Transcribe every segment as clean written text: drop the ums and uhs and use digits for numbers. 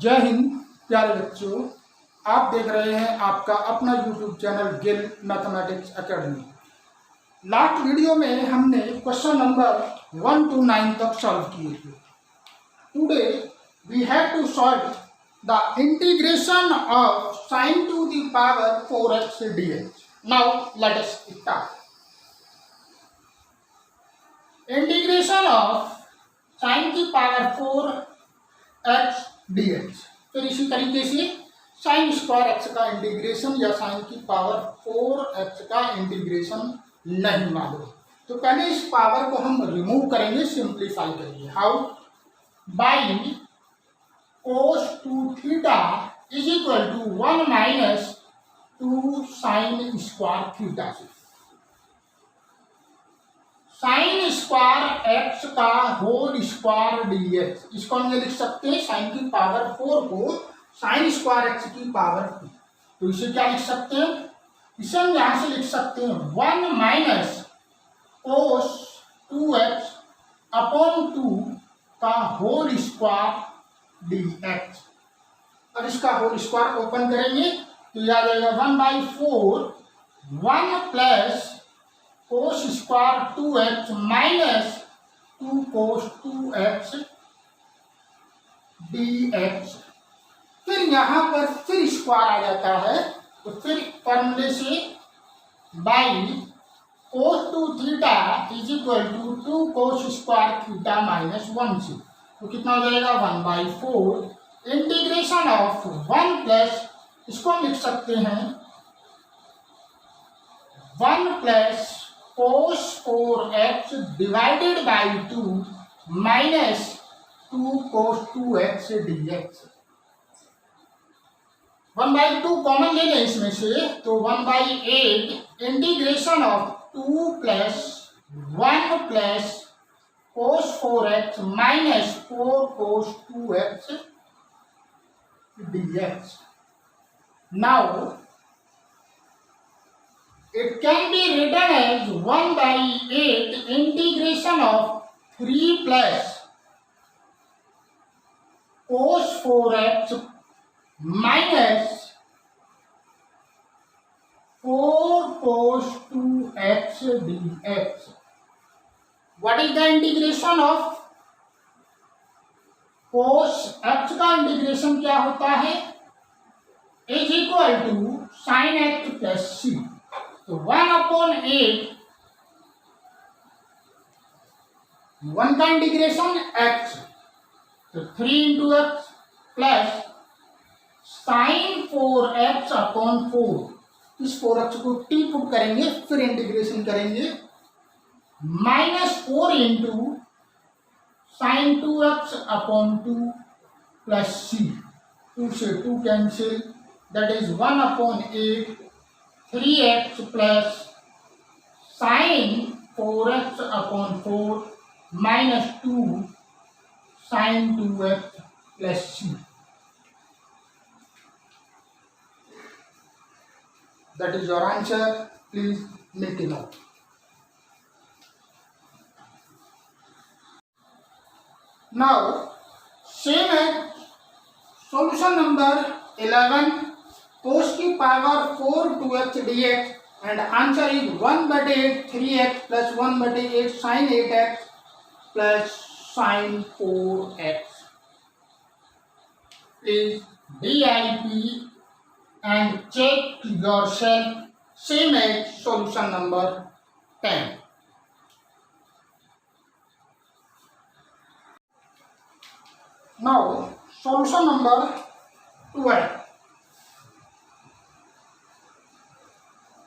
जय हिंद प्यारे बच्चों, आप देख रहे हैं आपका अपना YouTube channel Gill mathematics academy. Last video में हमने क्वेश्चन नंबर 1 to 9 तक सॉल्व किए थे। Today we have to solve the integration of sin to the power 4x dx। Now let us start. Integration of sin की power 4x dx। फिर इसी तरीके से साइन स्क्वायर एक्स का इंटीग्रेशन या साइन की पावर 4x का इंटीग्रेशन नहीं मालूम, तो पहले इस पावर को हम रिमूव करेंगे, सिंप्लीफाई करेंगे। How? By cos 2 theta is equal to 1 minus 2 sine square theta से साइन स्क्वायर एक्स का होल स्क्वायर डीएक्स। इसको हम ये लिख सकते हैं, साइन की पावर 4 को साइन स्क्वायर एक्स की पावर 2। तो इसे क्या लिख सकते हैं? इसे हम यहां से लिख सकते हैं 1 माइनस कोस 2x अपॉन 2 का होल स्क्वायर डीएक्स। अब इसका होल स्क्वायर ओपन करेंगे तो यह आ जाएगा 1/4 1 plus cos square 2x minus 2 कोस 2x dx। फिर यहां पर फिर स्क्वायर आ जाता है, तो फिर फॉर्मूले से by cos 2 theta is equal to 2 cos square theta minus 1 से, तो कितना हो जाएगा 1/4 इंटीग्रेशन ऑफ 1 प्लस, इसको हम लिख सकते हैं 1 plus cos 4x divided by 2 minus 2 cos 2x dx। 1/2 common ले लें इसमें से, तो 1/8 integration of 2 plus 1 plus cos 4x minus 4 cos 2x dx। Now it can be written as 1/8 integration of 3 plus cos 4x minus 4 cos 2x dx। What is the integration of cos x का integration क्या होता है? Is equal to sine x plus c। तो 1/8 1 का इंटीग्रेशन x, तो 3 into x plus sine 4x upon 4, इस 4x को टी पुट करेंगे, फिर इंटीग्रेशन करेंगे, minus 4 into sine 2x upon 2 plus c। 2 से 2 cancel, that is 1/8 3x plus sine 4x upon 4 minus 2 sine 2x plus c। That is your answer, please make it out. Now same है solution number 11, cos की power 4 2x dx and answer is 1/8 3x plus 1/8 sine 8x plus sine 4x। Please DIP and check yourself, same as solution number 10। Now solution number 12।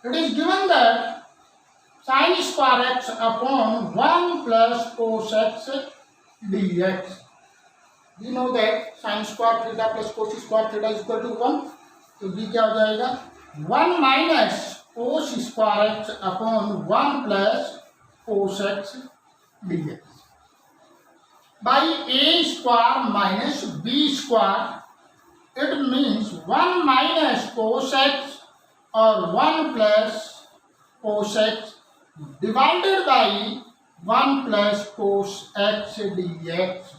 It is given that sin square x upon 1 plus cos x dx। We know that sin square theta plus cos square theta is equal to 1, तो b क्या हो जाएगा 1 minus cos square x upon 1 plus cos x dx by a square minus b square। It means 1 minus cos x और 1 plus cos x divided by 1 plus cos x dx।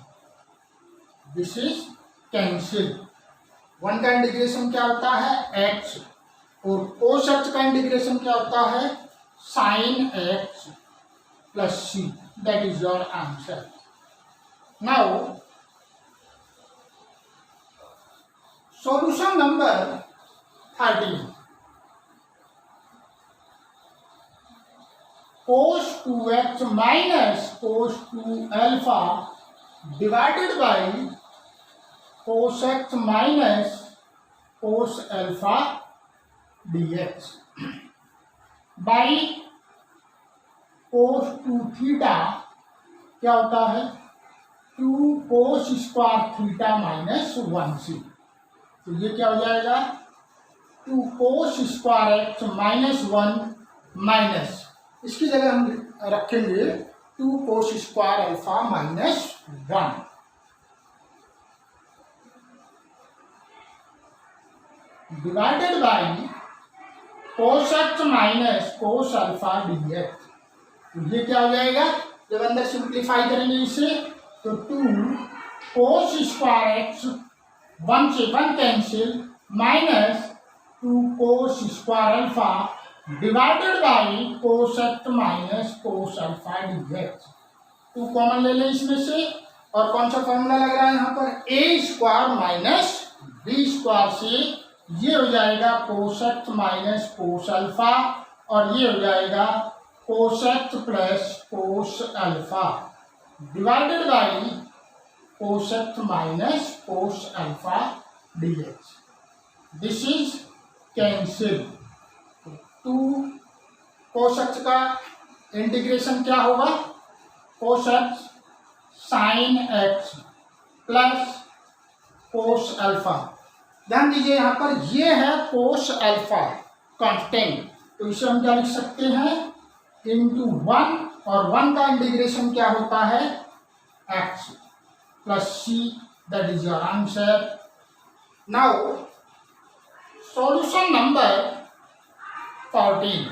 This is cancel. One का integration क्या होता है x, और cos x का integration क्या होता है sine x plus c. That is your answer. Now solution number 13, cos 2x minus cos 2 alpha divided by cos x minus cos alpha dx by cos 2 theta क्या होता है 2 cos square theta minus 1c। तो ये क्या हो जाएगा 2 cos square x minus 1 minus, इसकी जगह हम रखेंगे 2 cos square alpha minus 1 divided by cos x minus cos alpha dx। तो ये क्या हो जाएगा जब अंदर सिंप्लीफाई करेंगे इसे तो 2 cos स्क्वायर एक्स 1 से 1 cancel minus 2 cos square alpha divided by cos x minus cos alpha dx। 2 common ले लें इसमें से, और कौन सा फॉर्मूला लग रहा है यहाँ पर ए स्क्वायर माइनस बी स्क्वायर से ये हो जाएगा कोस एक्स माइनस कोस अल्फा, और ये हो जाएगा कोस x plus cos alpha divided by cos x minus cos alpha dx। This is cancel. 2 cos x का इंटीग्रेशन क्या होगा cos x sign x plus cos alpha. ध्यान दीजिए यहाँ पर ये है कोस अल्फा कांस्टेंट, तो इसे हम क्या लिख सकते हैं इंटू 1, और 1 का इंटीग्रेशन क्या होता है x plus c. That is your answer. Now solution number 14,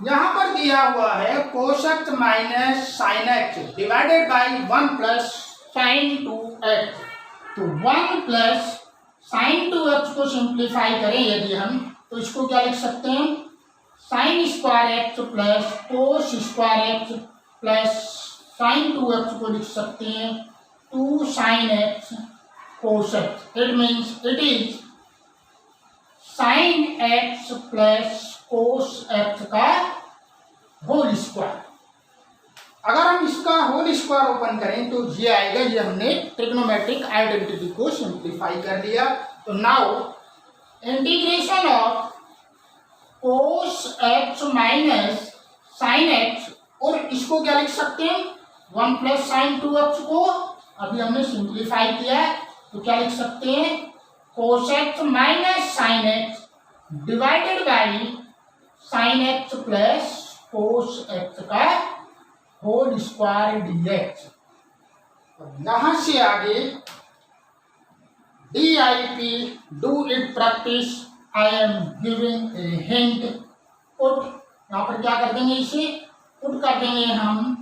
यहाँ पर दिया हुआ है cos x minus sine x divided by 1 plus sine 2x। तो 1 प्लस साइन 2x को सिंप्लीफाई करें यदि हम, तो इसको क्या लिख सकते हैं sign square x plus cos square x plus sine 2x को लिख सकते हैं 2 sine x cos x. It means it is sine x plus cos x का होल स्क्वायर। अगर हम इसका होल स्क्वायर ओपन करें तो ये आएगा, ये हमने ट्रिग्नोमेट्रिक आइडेंटिटी को सिंप्लीफाई कर लिया। तो now integration of cos x minus sine x, और इसको क्या लिख सकते हैं 1 प्लस साइन 2x को अभी हमने सिंप्लीफाई किया है, तो क्या लिख सकते हैं कोस x minus sine x divided by sine x plus cos x का होल स्क्वायर dx। यहां से आगे DIP do it practice, I am giving a hint. Put यहाँ पर क्या कर देंगे इसे पुट कर देंगे हम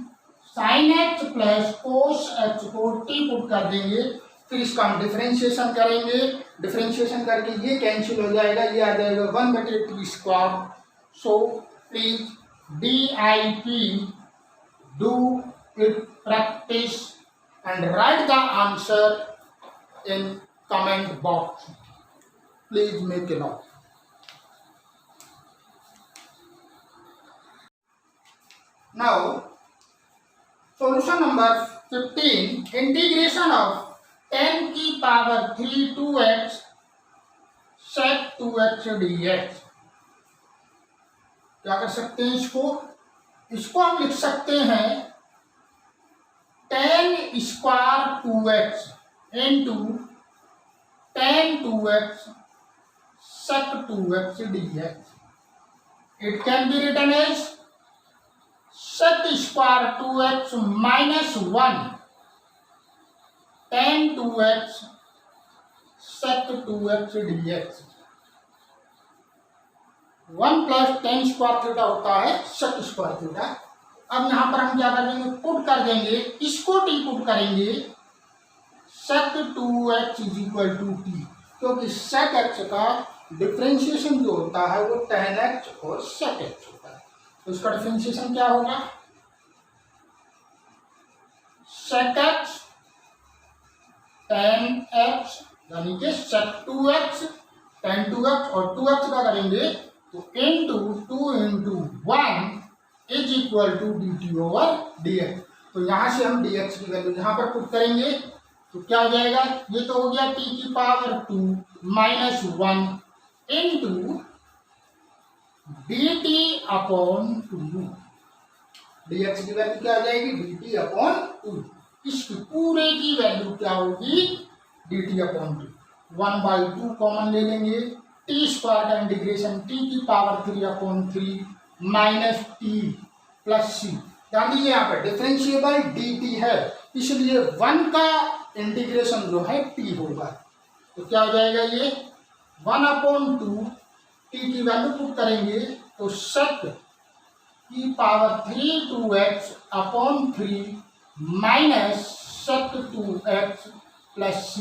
sign x plus cos x को t पुट कर देंगे, फिर इसका हम डिफरेंशिएशन करेंगे। डिफरेंशिएशन करके ये कैंसिल हो जाएगा, ये आ जाएगा 1/t square. So please DIP do it practice and write the answer in comment box. Please make a note. Now solution number 15, integration of 10 की power 3 2x sec 2x dx। क्या कर सकते हैं इसको हम लिख सकते हैं 10 square 2x into 10 2x sec 2x dx। It can be written as sec square 2x minus 1 10 2x sec 2x dx। 1 plus 10 square theta होता है sec स्क्वायर थीटा। अब यहाँ पर हम क्या कर देंगे पुट कर देंगे, इसको t पुट करेंगे sec 2x is equal to t, क्योंकि sec x का डिफ्रेंशिएशन जो होता है वो tan x और sec x होता है। तो इसका डिफ्रेंशिएशन क्या होगा, sec x tan x यानी कि sec 2x tan 2x और 2x का करेंगे तो into 2 into 1 is equal to d t over d x. तो यहां से हम dx की वैल्यू यहां पर पुट करेंगे तो क्या हो जाएगा, ये तो हो गया t की power 2 minus 1 into D T upon 2। dx की वैल्यू क्या आ जाएगी, dt अपॉन 2। इसकी पूरे की वैल्यू क्या होगी, dt अपॉन 2। 1/2 कॉमन ले लेंगे, टी स्क्वायर का इंटीग्रेशन t की power 3 upon 3 minus t plus c. ध्यान दीजिए यहाँ पर डिफरेंशिएबल dt है, इसलिए 1 का इंटीग्रेशन जो है t होगा। तो क्या हो जाएगा, ये 1/2 t की वैल्यू पुट करेंगे तो sec की power 3 2x upon 3 minus sec 2x plus c,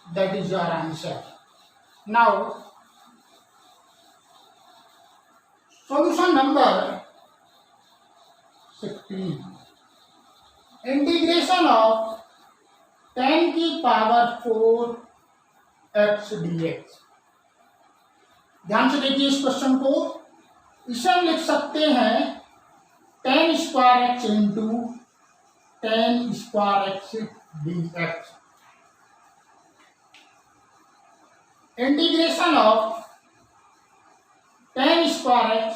that is your answer. Now solution number 16, integration of tan की पावर 4x dx। ध्यान से देखिए इस क्वेश्चन को, इसे हम लिख सकते हैं tan square x into tan square x dx। Integration of tan square x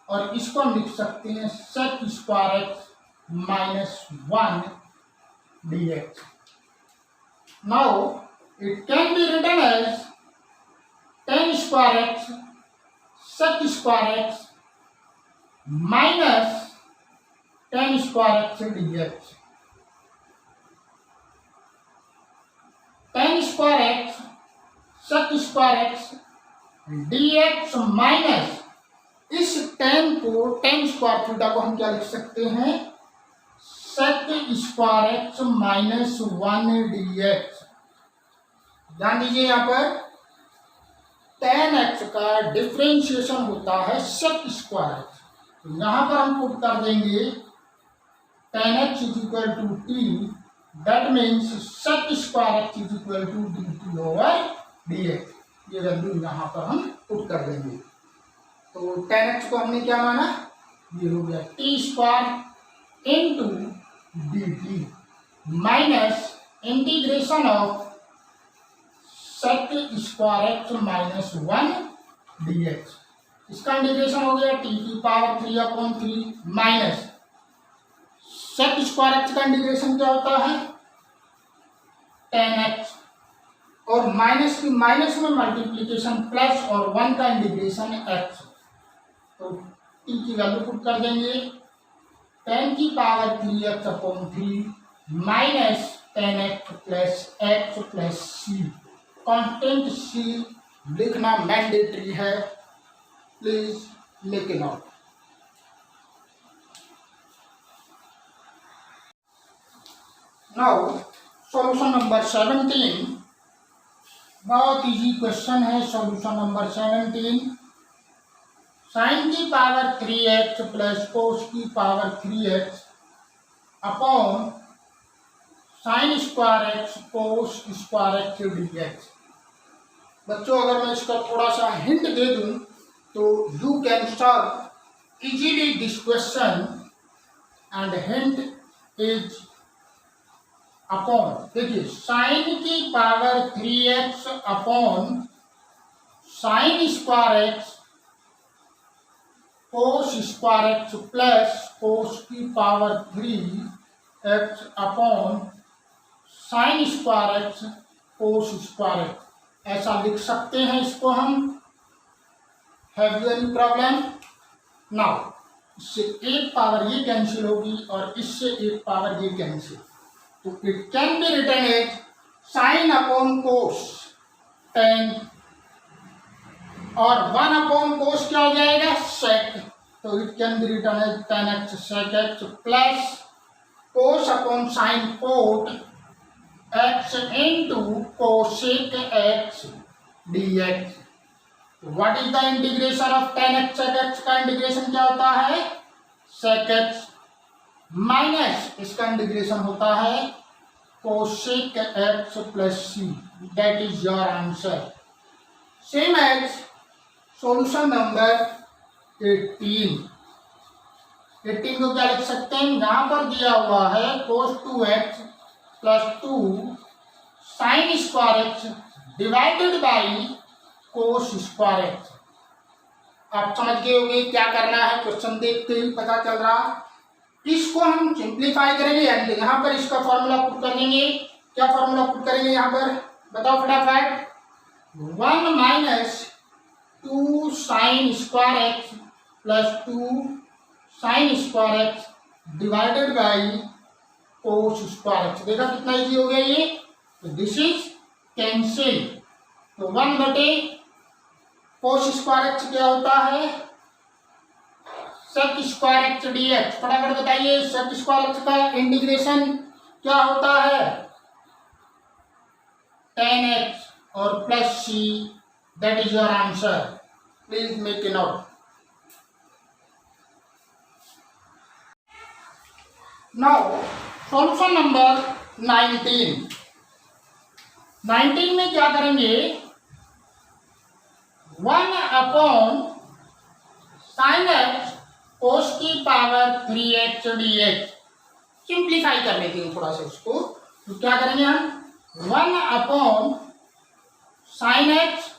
और इसको हम लिख सकते हैं sec square x minus 1 dx। Now it can be written as tan square x sec square x minus tan square x dx। tan square x sec square x dx minus इस tan को tan square theta को हम क्या लिख सकते हैं, sec square x minus 1 dx। ध्यान दीजिए यहाँ पर tan x का डिफरेंशिएशन होता है sec स्क्वायर x। तो यहाँ पर हम पुट कर देंगे tan x is equal to t, that means sec square x is equal to d t over dx। ये वैल्यू यहाँ पर हम पुट कर देंगे। तो tan x को हमने क्या माना, ये हो गया T square into D T minus integration of sec square x minus 1 dx। इसका इंटीग्रेशन हो गया टी की power 3 upon 3 minus sec square x का इंटीग्रेशन क्या होता है, tan x और माइनस की माइनस में मल्टीप्लीकेशन प्लस और 1 का इंटीग्रेशन x। तो t की वैल्यू पुट कर देंगे tan की power 3x upon 3 minus tan x plus c। Constant c लिखना मैंडेटरी है, please make it note. Now solution number 17, बहुत इजी क्वेश्चन है। सॉल्यूशन नंबर 17, साइन की पावर 3x प्लस कोस की power 3x upon sine square x cos square x dx। बच्चों अगर मैं इसका थोड़ा सा हिंट दे दूं तो you can solve easily this question and hint is upon, देखिए साइन की power 3x upon sine square x cos square x plus cos की power 3x upon sine square x cos square x, ऐसा लिख सकते हैं इसको हम। Have you any problem? Now इससे एक पावर ये कैंसिल होगी और इससे एक पावर ये कैंसिल, तो it can be written as sine upon cos tan और 1 अपॉन कोस क्या हो जाएगा, सेक। तो it can be written as tan x sec x plus cos upon sine cot x into cosec x d x. What is the integration of tan x sec x? का integration क्या होता है? Sec x minus इसका integration होता है cosec x plus c. That is your answer. Same as solution number 18। 18 को क्या लिख सकते हैं? यहां पर दिया हुआ है cos 2x plus 2 sine square x divided by cos square x. आप समझ गए होंगे क्या करना है, क्वेश्चन देखते ही पता चल रहा। इसको हम सिंप्लीफाई करेंगे, यानी यहाँ पर इसका फॉर्मूला पुट कर लेंगे। क्या फॉर्मूला पुट करेंगे यहाँ पर? बताओ फटाफट। 1 minus 2 sine square x plus 2 sine square x divided by cos square x. देखा कितना इजी हो गया ये। तो दिस इज कैंसिल। तो 1 बटे कोस स्क्वायर एक्स क्या होता है? Sec square x d x. फटाफट बताइए, सेक स्क्वायर एक्स का इंटीग्रेशन क्या होता है? टेन एक्स और plus c. That is your answer. Please make a note. Now solution number 19। 19 में क्या करेंगे? 1 अपॉन साइन एक्स कोस की पावर 3x dx। सिंप्लीफाई कर लेते हैं थोड़ा सा इसको। तो क्या करेंगे हम? 1 अपॉन साइन एक्स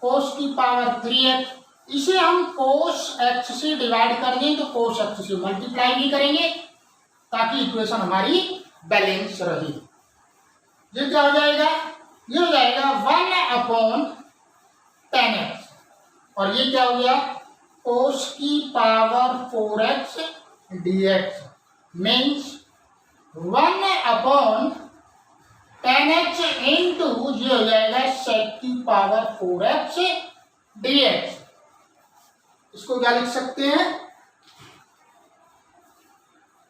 कोस की पावर 3x। इसे हम कोस x से डिवाइड कर दें तो कोस x से मल्टीप्लाई भी करेंगे ताकि इक्वेशन हमारी बैलेंस रहे। ये क्या हो जाएगा? ये हो जाएगा 1 अपॉन 10x और ये क्या हो गया? कोस की power 4x dx means 1 upon 10x into ये हो जाएगा सेक की पावर 4x dx। इसको क्या लिख सकते हैं?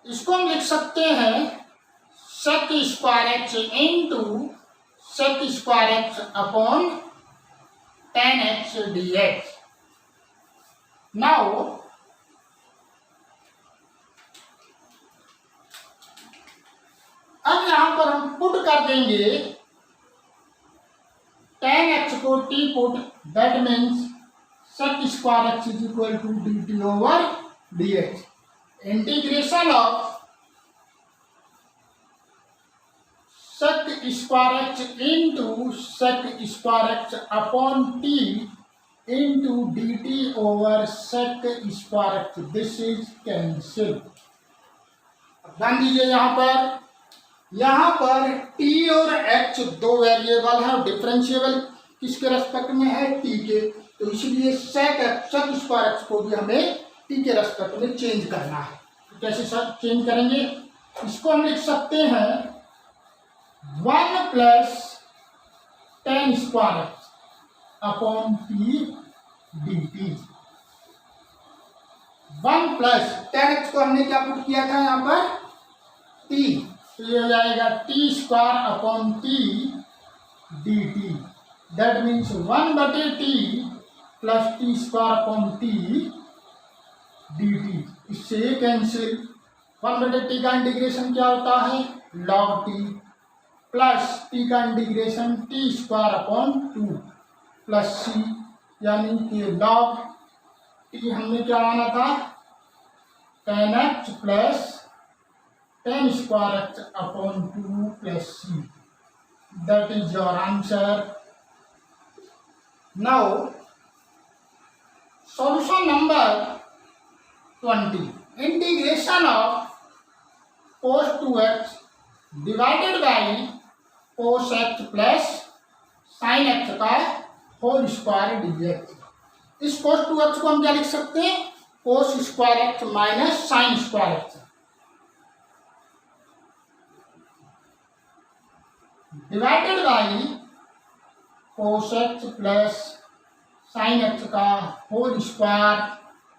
इसको हम लिख सकते हैं sec square x into sec square x upon 10x dx। Now अब यहां पर हम पुट कर देंगे 10x को t put. That means sec square x is equal to dt over dx। Integration of sec square x into sec square x upon t into dt over sec square x. This is cancel. ध्यान दीजिए यहाँ पर t और h दो variable है और differentiable किसके respect में है? t के। तो इसलिए सेक स्क्वायर एक्स को भी हमें t के रेस्पेक्ट में चेंज करना है। तो कैसे सर चेंज करेंगे? इसको हम लिख सकते हैं 1 plus 10 square x upon t dt। 1 plus 10x को हमने क्या पुट किया था यहाँ पर? t। तो ये हो जाएगा t square upon t dt। That means 1 बटे t plus t square upon t dt। इससे ये कैंसिल। 1 बटे t का इंटीग्रेशन क्या होता है? log t प्लस t का integration t square upon 2 plus c, यानी कि log t हमने क्या माना था? 10x plus 10 square x upon 2 plus c। That is your answer. Now solution number 20। Integration of cos 2x divided by cos x plus sign x का whole square dx। इस cos 2x को हम क्या लिख सकते हैं? cos square x minus sign square x divided by cos x plus sign x का whole square.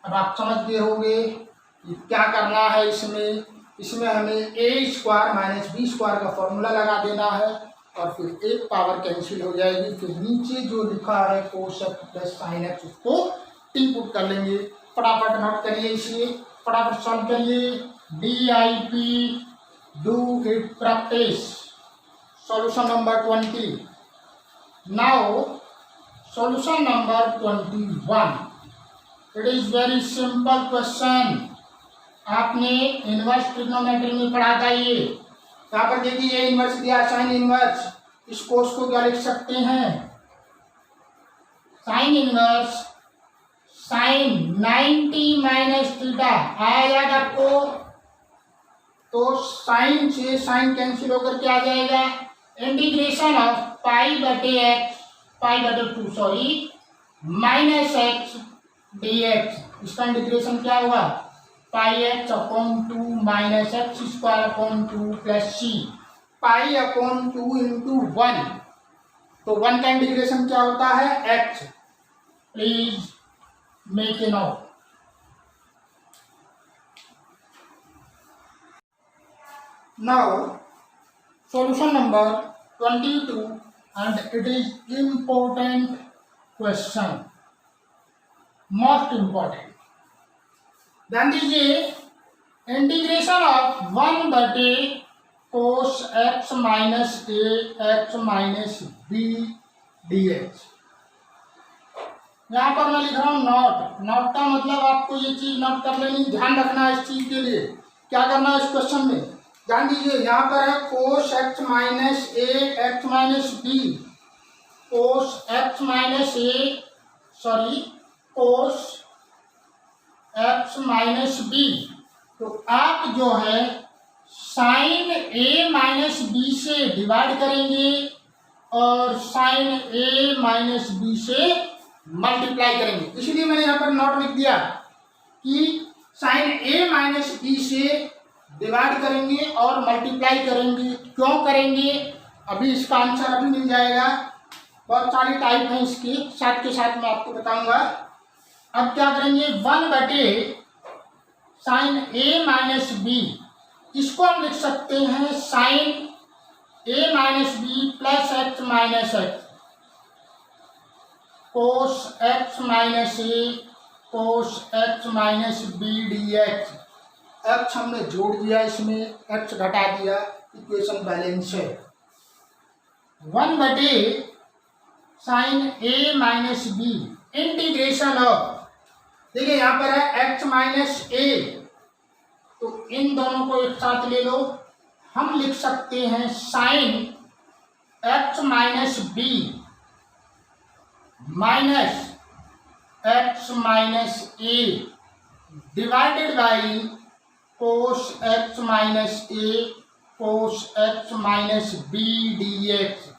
अब आप समझ गए होंगे कि क्या करना है। इसमें हमें a square minus b square का फॉर्मूला लगा देना है। और फिर एक पावर कैंसिल हो जाएगी, फिर नीचे जो लिखा है cos x plus sine x उसको टी पुट कर लेंगे। फटाफट नोट करिए, इसे फटाफट सॉल्व करिए। DIP do it practice. Solution number 20। Now solution number 21। It is very simple question. आपने इनवर्स ट्रिग्नोमेट्री में पढ़ा था ये। यहाँ पर देखिए ये इनवर्स दिया, साइन इनवर्स। इस कोर्स को क्या लिख सकते हैं? Sine inverse sine 90 minus theta आया जाएगा आपको, तो साइन से साइन कैंसिल होकर के आ जाएगा। इंटीग्रेशन ऑफ पाई बटे एक्स, पाई बटे 2 सॉरी, माइनस एक्स dx। इसका इंटीग्रेशन क्या होगा? Pi x upon 2 minus x square upon 2 plus c, pi upon 2 into 1। तो 1 का इंटीग्रेशन क्या होता है? x। Please make a note. Now solution number 22 and it is important question, most important। ध्यान दीजिए, इंटीग्रेशन ऑफ 1 बटे cos x minus a x minus b d x. यहाँ पर मैं लिख रहा हूँ नोट। नोट का मतलब आपको ये चीज नोट कर लेनी, ध्यान रखना इस चीज के लिए। क्या करना है इस क्वेश्चन में? ध्यान दीजिए, यहाँ पर है cos x minus a x minus b, cos x minus a sorry cos x minus b. तो आप जो है साइन ए माइनस बी से डिवाइड करेंगे और साइन ए माइनस बी से मल्टीप्लाई करेंगे। इसलिए मैंने यहाँ पर नोट लिख दिया कि साइन ए माइनस बी से डिवाइड करेंगे और मल्टीप्लाई करेंगे। क्यों करेंगे? अभी इसका आंसर अभी मिल जाएगा। बहुत सारी टाइप है इसकी, साथ के साथ मैं आपको बताऊंगा। अब क्या करेंगे? 1 बटे साइन ए माइनस बी, इसको हम लिख सकते हैं sine a minus b plus x minus x, cos x minus a cos x minus b d x. X हमने जोड़ दिया, इसमें एक्स घटा दिया, इक्वेशन बैलेंस है। 1 बटे sine a minus b integration of, देखिए यहाँ पर है एक्स माइनस ए, तो इन दोनों को एक साथ ले लो। हम लिख सकते हैं sine x minus b minus x minus a divided by cos x minus a cos x minus b d x.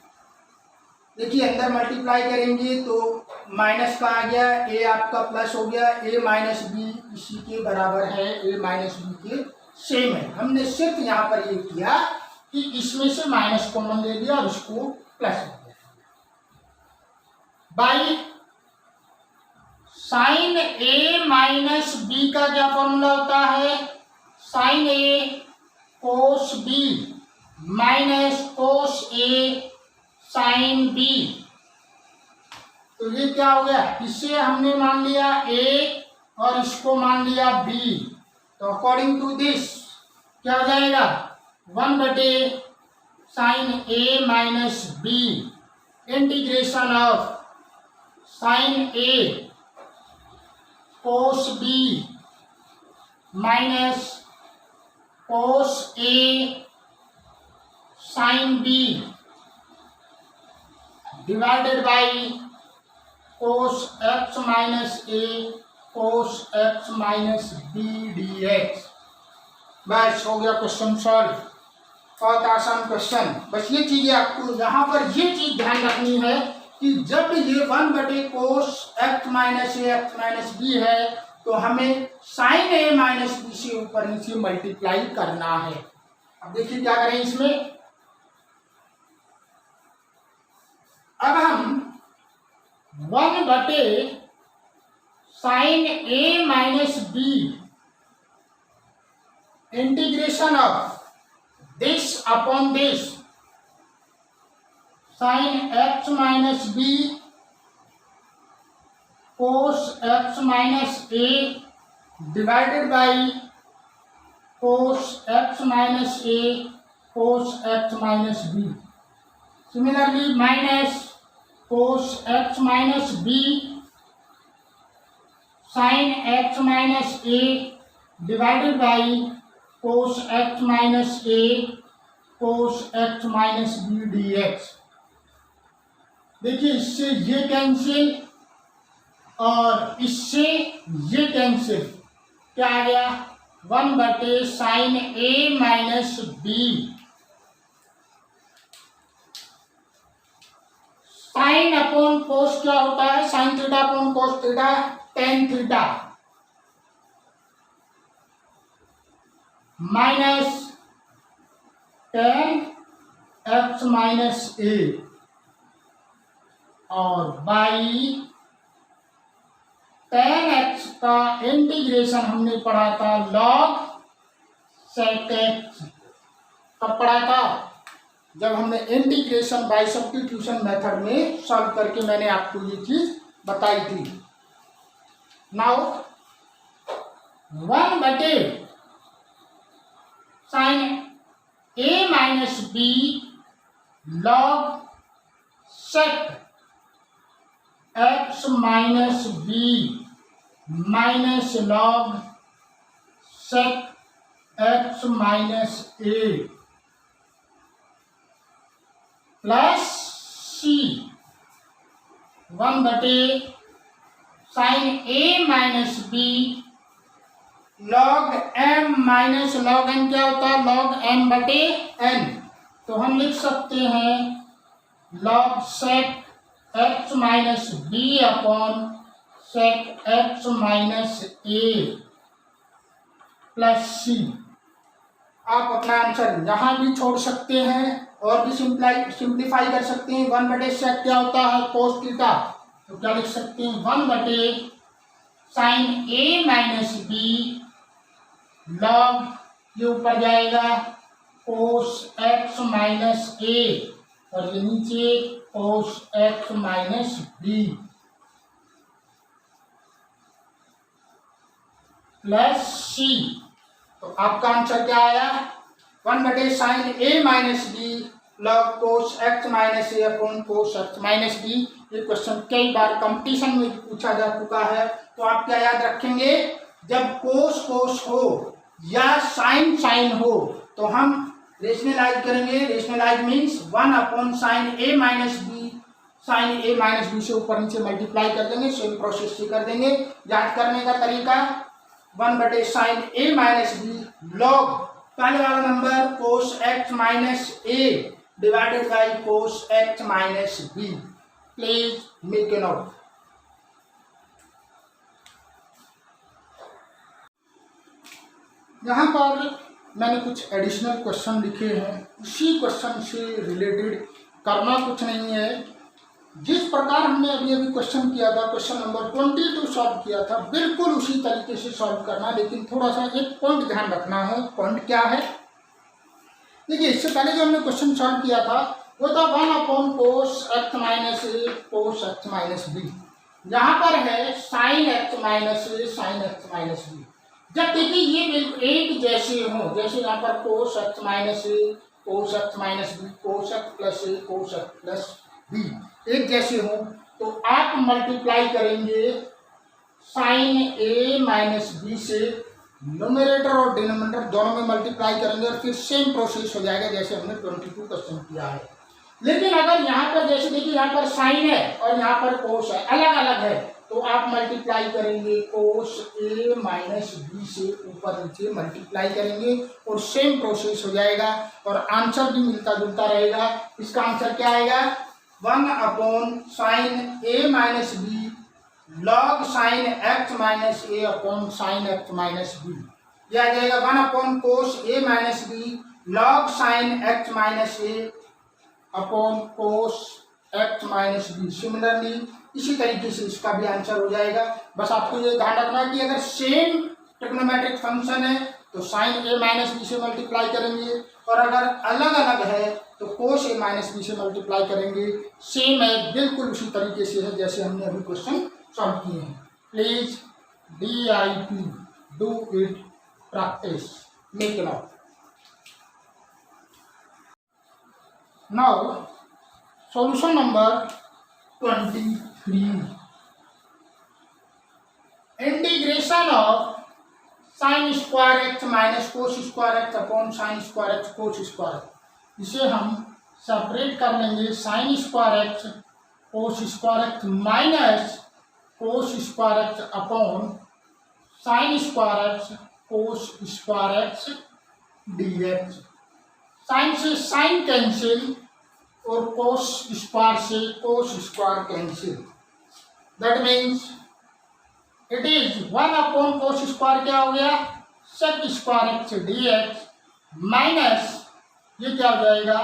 देखिए अंदर मल्टीप्लाई करेंगे तो माइनस का आ गया, ए आपका प्लस हो गया, ए माइनस बी इसी के बराबर है, ए माइनस बी के सेम है। हमने सिर्फ यहाँ पर ये किया कि इसमें से माइनस कॉमन ले लिया और इसको प्लस कर दिया। By sine a minus b का क्या फॉर्मूला होता है? Sine a cos b minus cos a sine b. तो ये क्या हो गया? इसे हमने मान लिया ए और इसको मान लिया बी। तो अकॉर्डिंग टू दिस क्या हो जाएगा? 1 बटे sine a minus b integration of sine a cos b minus cos a sine b divided by cos x minus a cos x minus b d x. बस हो गया question solve. बहुत आसान question. बस ये चीजें आपको यहाँ पर ये चीज ध्यान रखनी है कि जब ये 1 बटे cos x minus a x minus B है तो हमें साइन ए माइनस बी से ऊपर नीचे मल्टीप्लाई करना है। अब देखिए क्या करें इसमें। अब हम 1 बटे sine a minus b integration of this upon this sine x minus b cos x minus a divided by cos x minus a cos x minus b. Similarly minus cos x minus b sine x minus a divided by cos x minus a cos x minus b d x. देखिए इससे ये cancel और इससे ये cancel, क्या आ गया 1 sign a minus b. Sine upon cos क्या होता है, sine theta upon cos theta tan theta minus tan x minus a और बाई टेन एक्स का इंटीग्रेशन हमने पढ़ा था लॉग सेक एक्स। कब पढ़ा था, जब हमने इंटीग्रेशन बाय सब्स्टिट्यूशन मेथड में सॉल्व करके मैंने आपको ये चीज बताई थी। Now 1 sign a minus b log sec x minus b minus log sec x minus a plus c 1 sign a minus b log m minus log n क्या होता है लॉग एम बटे एन। तो हम लिख सकते हैं log sec x minus b upon sec x minus a plus c. आप अपना आंसर यहाँ भी छोड़ सकते हैं और भी सिंप्लीफाई कर सकते हैं। 1 सेक क्या होता है कोस थीटा, तो क्या लिख सकते हैं 1 sign a minus b log ये ऊपर जाएगा कोस एक्स माइनस ए और ये नीचे cos x minus b plus c. तो आपका आंसर क्या आया 1 sign a minus b log cos x minus a upon cos x minus b. ये क्वेश्चन कई बार कंपटीशन में पूछा जा चुका है। तो आप क्या याद रखेंगे, जब कोस कोस हो या साइन साइन हो तो हम रेशनलाइज करेंगे। Rationalise means 1 upon sin a minus b, sign a minus b से ऊपर नीचे मल्टीप्लाई कर देंगे, सेम प्रोसेस से कर देंगे। याद करने का तरीका 1 sign a minus b log पहले वाला number cos x minus a divided by cos x minus b. Please make a note. यहाँ पर मैंने कुछ एडिशनल क्वेश्चन लिखे हैं, उसी क्वेश्चन से रिलेटेड करना कुछ नहीं है। जिस प्रकार हमने अभी अभी क्वेश्चन किया था, क्वेश्चन नंबर 22 सॉल्व किया था, बिल्कुल उसी तरीके से सॉल्व करना। लेकिन थोड़ा सा एक पॉइंट ध्यान रखना है। पॉइंट क्या है, देखिए इससे पहले जो हमने क्वेश्चन सॉल्व किया था वो था 1 upon cos x minus a cos x minus B. यहाँ पर है साइन एक्स माइनस ए साइन एक्स माइनस बी। जब देखिए ये बिल्कुल एक जैसे हो, जैसे यहाँ पर cos x minus a cos x minus b cos x plus a cos x plus b एक जैसे हो, तो आप मल्टीप्लाई करेंगे साइन ए माइनस बी से, न्यूमरेटर और डिनोमिनेटर दोनों में मल्टीप्लाई करेंगे और फिर सेम प्रोसेस हो जाएगा जैसे हमने 22 क्वेश्चन किया है। लेकिन अगर यहाँ पर जैसे देखिए यहाँ पर साइन है और यहाँ पर कोस है, अलग अलग है, तो आप मल्टीप्लाई करेंगे कोस ए माइनस बी से ऊपर नीचे मल्टीप्लाई करेंगे और सेम प्रोसेस हो जाएगा और आंसर भी मिलता जुलता रहेगा। इसका आंसर क्या आएगा 1 upon sin a minus b log sin x minus a upon sin x minus b. यह आ जाएगा 1 upon cos a minus b log sin x minus a upon cos x minus b. Similarly इसी तरीके से इसका भी answer हो जाएगा। बस आपको ये ध्यान रखना है कि अगर सेम ट्रिग्नोमेट्रिक फंक्शन है तो साइन ए माइनस बी से मल्टीप्लाई करेंगे, और अगर अलग अलग है तो कोस ए माइनस बी से मल्टीप्लाई करेंगे। सेम है, बिल्कुल उसी तरीके से है जैसे हमने अभी क्वेश्चन सॉल्व किए हैं। Please DIP do it practice, make it out. Now solution number 23, integration of sine square x minus cos square x upon sine square x cos square x. इसे हम सेपरेट कर लेंगे, sine square x cos square x minus cos square x upon sine square x cos square x dx। Sine से sine cancel और cos square से cos square cancel, that means it is 1 upon cos square क्या हो गया, sec square x dx minus ये क्या हो जाएगा,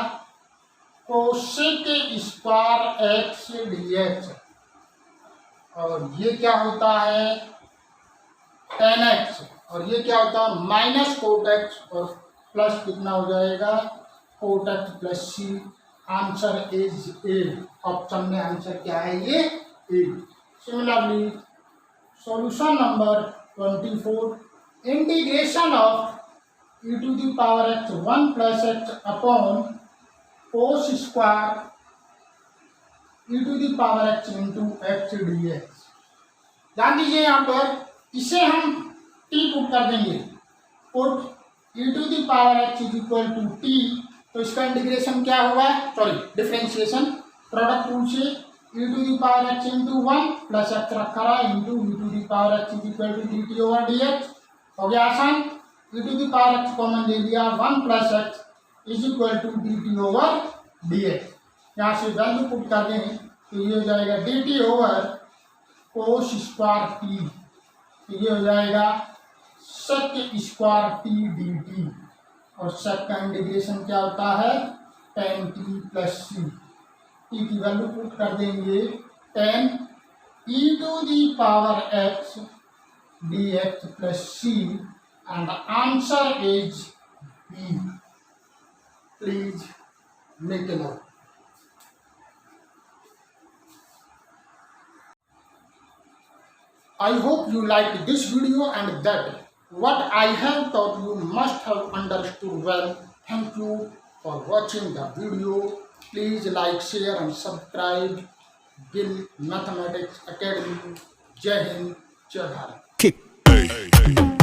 कोसेक स्क्वायर एक्स dx, और ये क्या होता है tan x, और ये क्या होता है माइनस कोट एक्स, और प्लस कितना हो जाएगा cot x plus c. Answer is a, option में आंसर क्या है ये a. Similarly solution number 24, integration of e to the power x 1 plus x upon cos square e to the power x into x dx। ध्यान दीजिए यहाँ पर, इसे हम t पुट कर देंगे, put e to the power x is equal to t, तो इसका इंटीग्रेशन क्या होगा, सॉरी डिफरेंशिएशन प्रोडक्ट रूल से e to the power x into 1 plus x रखा रहा into e to the power x is equal to dt over dx। हो गया आसान, e to the power x common ले लिया, 1 plus x is equal to dt over dx। यहाँ से value put कर दें तो ये हो जाएगा dt over cos square t, तो ये हो जाएगा सेक स्क्वायर t dt, और सेक का इंटीग्रेशन क्या होता है tan t plus c. T की वैल्यू पुट कर देंगे tan e to the power x dx plus c, and answer is b। Please make it out. I hope you liked this video and that what I have taught you must have understood well. Thank you for watching the video. Please like, share and subscribe. Gill Mathematics Academy. Jai Hind, Jai Bharat.